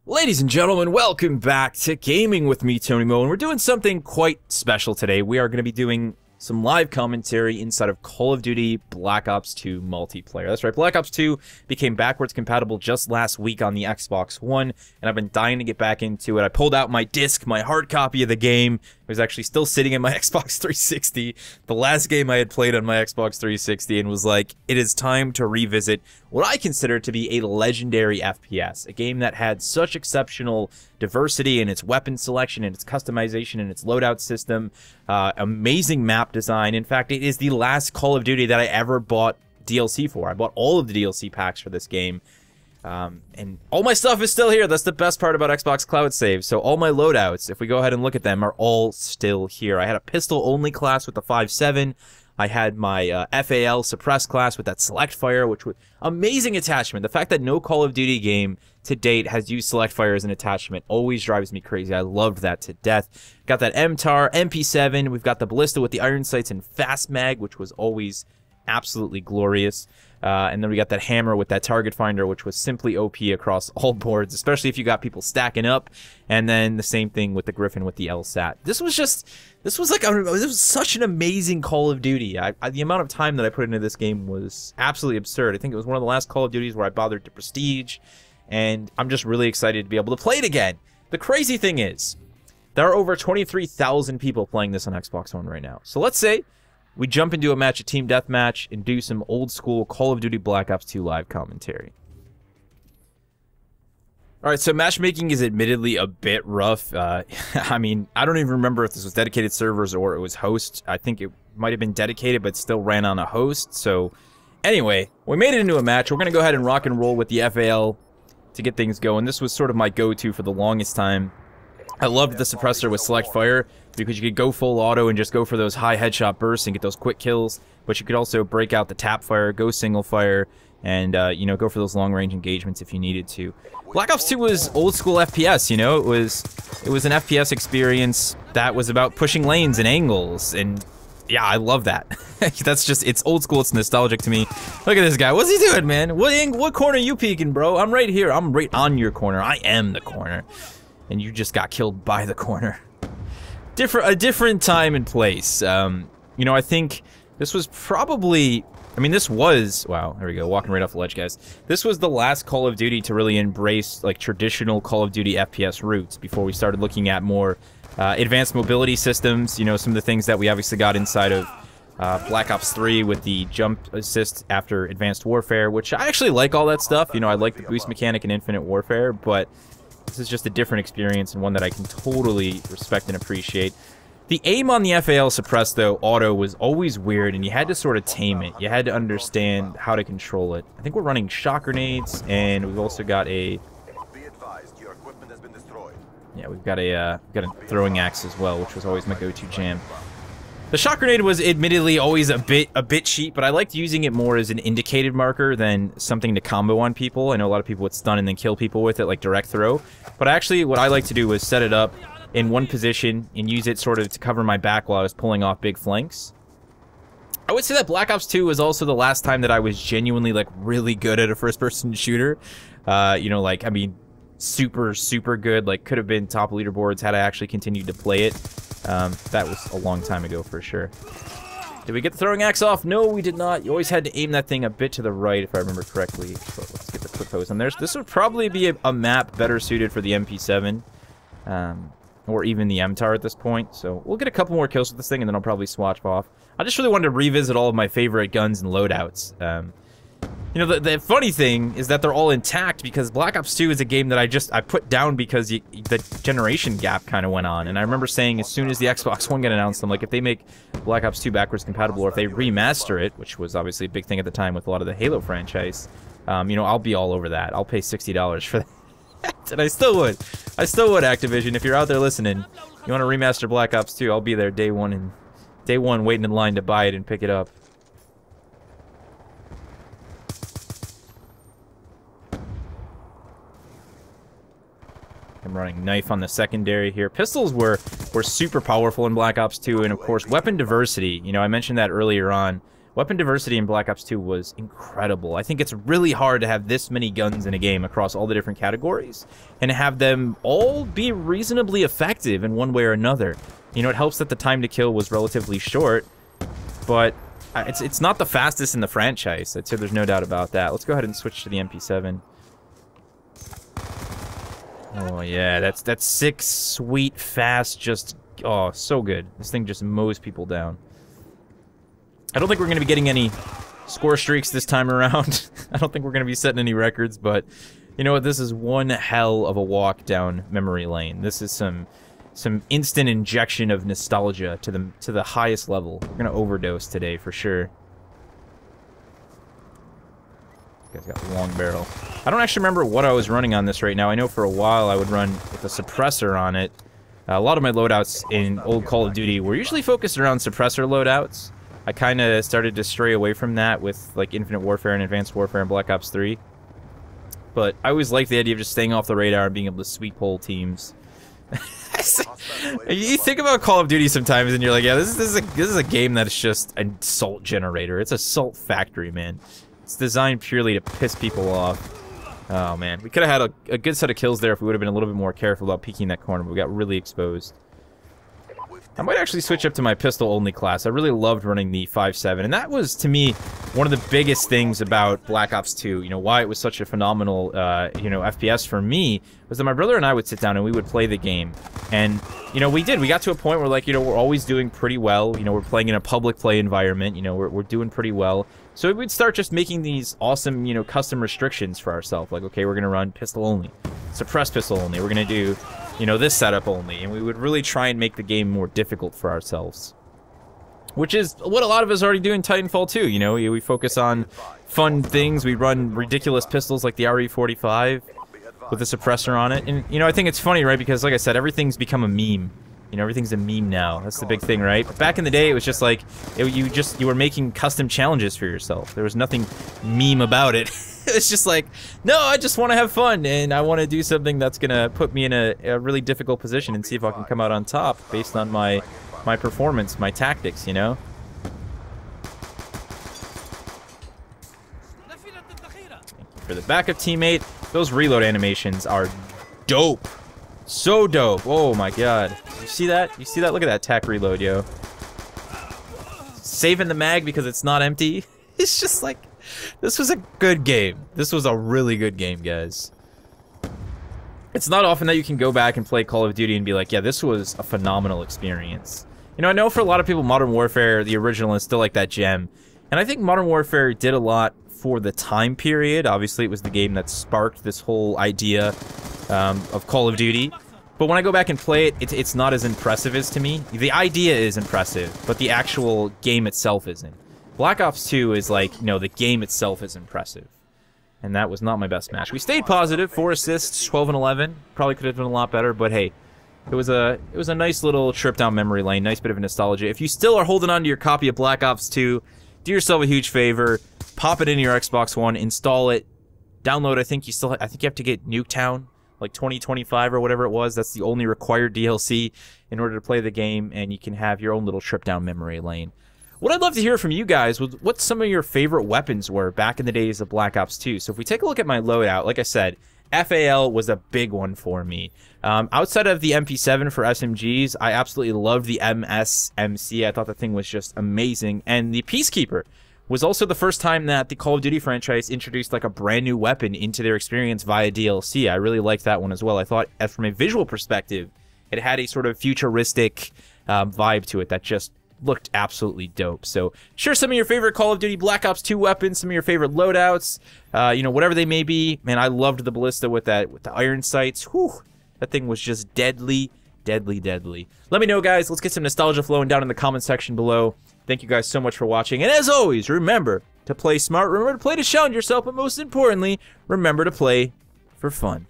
Ladies and gentlemen, welcome back to Gaming with me, Tony Mo, and we're doing something quite special today. We are going to be doing some live commentary inside of Call of Duty Black Ops 2 multiplayer. That's right, Black Ops 2 became backwards compatible just last week on the Xbox One, and I've been dying to get back into it. I pulled out my disc, my hard copy of the game. It was actually still sitting in my Xbox 360, the last game I had played on my Xbox 360, and was like, it is time to revisit what I consider to be a legendary FPS, a game that had such exceptional diversity in its weapon selection, and its customization, and its loadout system, amazing map design. In fact, it is the last Call of Duty that I ever bought DLC for. I bought all of the DLC packs for this game. And all my stuff is still here. That's the best part about Xbox Cloud Save. So all my loadouts, if we go ahead and look at them, are all still here. I had a pistol-only class with the 5.7. I had my FAL suppressed class with that select fire, which was amazing attachment. The fact that no Call of Duty game to date has used select fire as an attachment always drives me crazy. I loved that to death. Got that MTAR, MP7. We've got the ballista with the iron sights and fast mag, which was always absolutely glorious. And then we got that hammer with that target finder, which was simply OP across all boards, especially if you got people stacking up. And then the same thing with the Griffin with the LSAT. This was such an amazing Call of Duty. The amount of time that I put into this game was absolutely absurd. I think it was one of the last Call of Duties where I bothered to prestige, and I'm just really excited to be able to play it again. The crazy thing is, there are over 23,000 people playing this on Xbox One right now. So let's say we jump into a match, a team deathmatch, and do some old school Call of Duty Black Ops 2 live commentary. Alright, so matchmaking is admittedly a bit rough. I mean, I don't even remember if this was dedicated servers or it was host. I think it might have been dedicated, but still ran on a host. So, anyway, we made it into a match. We're going to go ahead and rock and roll with the FAL to get things going. This was sort of my go-to for the longest time. I loved the suppressor with select fire because you could go full auto and just go for those high headshot bursts and get those quick kills, but you could also break out the tap fire, go single fire, and you know, go for those long range engagements if you needed to. Black Ops 2 was old school FPS, you know, it was an FPS experience that was about pushing lanes and angles, and yeah, I love that. That's just, it's old school, it's nostalgic to me. Look at this guy, what's he doing, man? What corner you peeking, bro? I'm right here, I'm right on your corner, I am the corner. And you just got killed by the corner. A different time and place. You know, I think this was probably, I mean, this was, wow, there we go, walking right off the ledge, guys. This was the last Call of Duty to really embrace, like, traditional Call of Duty FPS roots before we started looking at more advanced mobility systems. You know, some of the things that we obviously got inside of Black Ops 3 with the jump assist after Advanced Warfare, which I actually like all that stuff. You know, I like the boost mechanic in Infinite Warfare, but this is just a different experience and one that I can totally respect and appreciate. The aim on the FAL suppressed, though, auto was always weird, and you had to sort of tame it. You had to understand how to control it. I think we're running shock grenades, and we've also got a... yeah, we've got a throwing axe as well, which was always my go-to jam. The shock grenade was admittedly always a bit cheap, but I liked using it more as an indicated marker than something to combo on people. I know a lot of people would stun and then kill people with it, like direct throw. But actually, what I like to do is set it up in one position and use it sort of to cover my back while I was pulling off big flanks. I would say that Black Ops 2 was also the last time that I was genuinely, like, really good at a first-person shooter. You know, like, I mean, super good. Like, could have been top leaderboards had I actually continued to play it. That was a long time ago for sure. Did we get the throwing axe off? No, we did not. You always had to aim that thing a bit to the right, if I remember correctly. But let's get the quick hose on there. This would probably be a map better suited for the MP7, or even the MTAR at this point. So we'll get a couple more kills with this thing, and then I'll probably swatch off. I just really wanted to revisit all of my favorite guns and loadouts. You know, the funny thing is that they're all intact because Black Ops 2 is a game that I put down because the generation gap kind of went on. And I remember saying as soon as the Xbox One got announced, I'm like, if they make Black Ops 2 backwards compatible, or if they remaster it, which was obviously a big thing at the time with a lot of the Halo franchise, you know, I'll be all over that. I'll pay $60 for that. And I still would. I still would, Activision. If you're out there listening, you want to remaster Black Ops 2, I'll be there day one waiting in line to buy it and pick it up. I'm running knife on the secondary here. Pistols were super powerful in Black Ops 2, and of course, weapon diversity. You know, I mentioned that earlier on weapon diversity in Black Ops 2 was incredible. I think it's really hard to have this many guns in a game across all the different categories and have them all be reasonably effective in one way or another. You know, it helps that the time to kill was relatively short, but it's not the fastest in the franchise. I'd say there's no doubt about that. Let's go ahead and switch to the MP7. Oh yeah, that's sick, sweet, fast, just, oh, so good. This thing just mows people down. I don't think we're going to be getting any score streaks this time around. I don't think we're going to be setting any records, but you know what? This is one hell of a walk down memory lane. This is some instant injection of nostalgia to the highest level. We're going to overdose today for sure. This guy's got a long barrel. I don't actually remember what I was running on this right now. I know for a while I would run with a suppressor on it. A lot of my loadouts in old Call of Duty were usually focused around suppressor loadouts. I kind of started to stray away from that with like Infinite Warfare and Advanced Warfare and Black Ops 3. But I always liked the idea of just staying off the radar and being able to sweep whole teams. You think about Call of Duty sometimes and you're like, yeah, this is a game that's just a salt generator. It's a salt factory, man. It's designed purely to piss people off. Oh man, we could have had a good set of kills there if we would have been a little bit more careful about peeking that corner, but we got really exposed. I might actually switch up to my pistol-only class. I really loved running the 5.7, and that was, to me, one of the biggest things about Black Ops 2. You know, why it was such a phenomenal, you know, FPS for me, was that my brother and I would sit down and we would play the game. And, you know, we did. We got to a point where, like, you know, we're always doing pretty well. You know, we're playing in a public play environment. You know, we're doing pretty well. So we'd start just making these awesome, you know, custom restrictions for ourselves. Like, okay, we're going to run pistol only, suppress pistol only. We're going to do, you know, this setup only. And we would really try and make the game more difficult for ourselves. Which is what a lot of us already do in Titanfall 2, you know? We focus on fun things. We run ridiculous pistols like the RE45 with a suppressor on it. And, you know, I think it's funny, right? Because, like I said, everything's become a meme. You know, everything's a meme now. That's the big thing, right? But back in the day, it was just like, you were making custom challenges for yourself. There was nothing meme about it. It's just like, no, I just want to have fun, and I want to do something that's going to put me in a really difficult position and see if I can come out on top based on my performance, my tactics, you know? Thank you for the backup, teammate. Those reload animations are dope. So dope. Oh my god. You see that? You see that? Look at that tac reload, yo. Saving the mag because it's not empty. It's just like, this was a good game. This was a really good game, guys. It's not often that you can go back and play Call of Duty and be like, yeah, this was a phenomenal experience. You know, I know for a lot of people, Modern Warfare, the original, is still like that gem. And I think Modern Warfare did a lot for the time period. Obviously, it was the game that sparked this whole idea of Call of Duty. But when I go back and play it, it's not as impressive as to me. The idea is impressive, but the actual game itself isn't. Black Ops 2 is like, you know, the game itself is impressive. And that was not my best match. We stayed positive, 4 assists, 12 and 11. Probably could have been a lot better, but hey, it was a nice little trip down memory lane, nice bit of nostalgia. If you still are holding on to your copy of Black Ops 2, do yourself a huge favor, pop it into your Xbox One, install it, download. I think you have to get Nuketown, like 2025 or whatever it was. That's the only required DLC in order to play the game, and you can have your own little trip down memory lane. What I'd love to hear from you guys was what some of your favorite weapons were back in the days of Black Ops 2. So if we take a look at my loadout, like I said, FAL was a big one for me. Outside of the MP7 for SMGs, I absolutely loved the MSMC. I thought the thing was just amazing. And the Peacekeeper was also the first time that the Call of Duty franchise introduced like a brand new weapon into their experience via DLC. I really liked that one as well. I thought from a visual perspective, it had a sort of futuristic vibe to it that just looked absolutely dope. So share some of your favorite Call of Duty Black Ops 2 weapons, some of your favorite loadouts, you know, whatever they may be. Man, I loved the ballista with the iron sights. Whew, that thing was just deadly, deadly, deadly. Let me know, guys. Let's get some nostalgia flowing down in the comment section below. Thank you guys so much for watching. And as always, remember to play smart, remember to play to challenge yourself, but most importantly, remember to play for fun.